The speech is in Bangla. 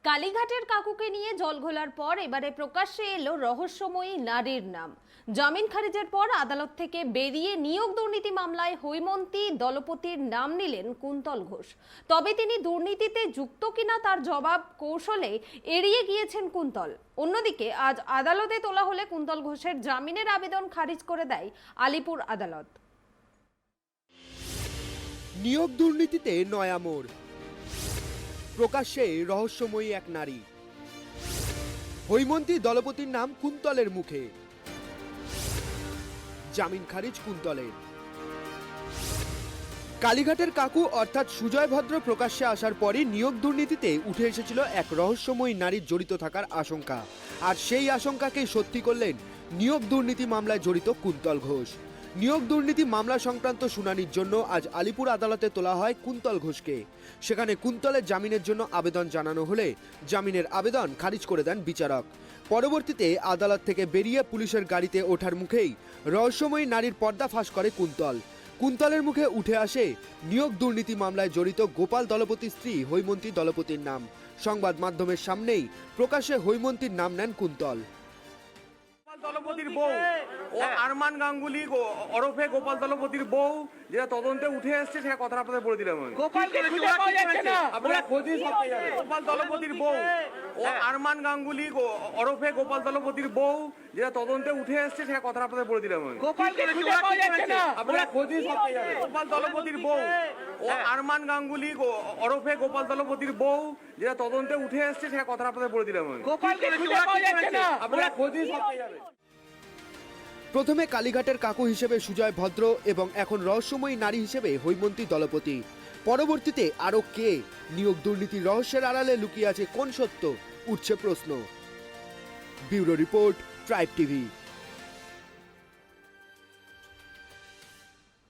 কালীঘাটের কাকুকে নিয়ে জল ঘোলার পর এবারে প্রকাশ্যে এলো রহস্যময়ী নারীর নাম। জামিন খারিজের পর আদালত থেকে বেরিয়ে নিয়োগ দুর্নীতি মামলায় হৈমন্তী দলপতির নাম নিলেন কুন্তল ঘোষ। তবে তিনি দুর্নীতিতে যুক্ত কিনা তার জবাব কৌশলে এড়িয়ে গিয়েছেন কুন্তল। অন্যদিকে আজ আদালতে তোলা হলে কুন্তল ঘোষের জামিনের আবেদন খারিজ করে দেয় আলিপুর আদালত। নিয়োগ দুর্নীতিতে নয়া মোড়, প্রকাশ্যে রহস্যময়ী এক নারী। হৈমন্তী দলপতির নাম কুন্তলের মুখে, জামিন খারিজ কুন্তলের। কালীঘাটের কাকু অর্থাৎ সুজয় ভদ্র প্রকাশ্যে আসার পরই নিয়োগ দুর্নীতিতে উঠে এসেছিল এক রহস্যময়ী নারীর জড়িত থাকার আশঙ্কা। আর সেই আশঙ্কাকেই সত্যি করলেন নিয়োগ দুর্নীতি মামলায় জড়িত কুন্তল ঘোষ। নিয়োগ দুর্নীতি মামলা সংক্রান্ত শুনানির জন্য আজ আলিপুর আদালতে তোলা হয় কুন্তল ঘোষকে। সেখানে কুন্তলের জামিনের জন্য আবেদন জানানো হলে জামিনের আবেদন খারিজ করে দেন বিচারক। পরবর্তীতে আদালত থেকে বেরিয়ে পুলিশের গাড়িতে ওঠার মুখেই রহস্যময়ী নারীর পর্দা ফাঁস করে কুন্তল। কুন্তলের মুখে উঠে আসে নিয়োগ দুর্নীতি মামলায় জড়িত গোপাল দলপতির স্ত্রী হৈমন্তী দলপতির নাম। সংবাদ মাধ্যমের সামনেই প্রকাশ্যে হৈমন্তীর নাম নেন কুন্তল। দলপতির বউ ও আরমান গাঙ্গুলি ওরফে গোপাল দলপতির বউ যেটা তদন্তে উঠে এসছে সেটা কথা আপনাদের বলে দিলাম। গোপাল দলপতির বউ ও আরমান গাঙ্গুলি ওরফে গোপাল দলপতির বউ যেটা তদন্তে উঠে এসছে সেটা কথা আপনাদের বলে দিলাম। গোপাল দলপতির বউ ও আরমান গাঙ্গুলি ওরফে গোপাল দলপতির বউ যেটা তদন্তে উঠে এসছে সেটা কথা আপনাদের বলে দিলাম। প্রথমে কালীঘাটের কাকু হিসেবে সুজয় ভদ্র এবং এখন রহস্যময়ী নারী হিসেবে হৈমন্তী দলপতি। পরবর্তীতে আরও কে? নিয়োগ দুর্নীতির রহস্যের আড়ালে লুকিয়ে আছে কোন সত্য? উঠছে প্রশ্ন। Bureau report, tribe TV.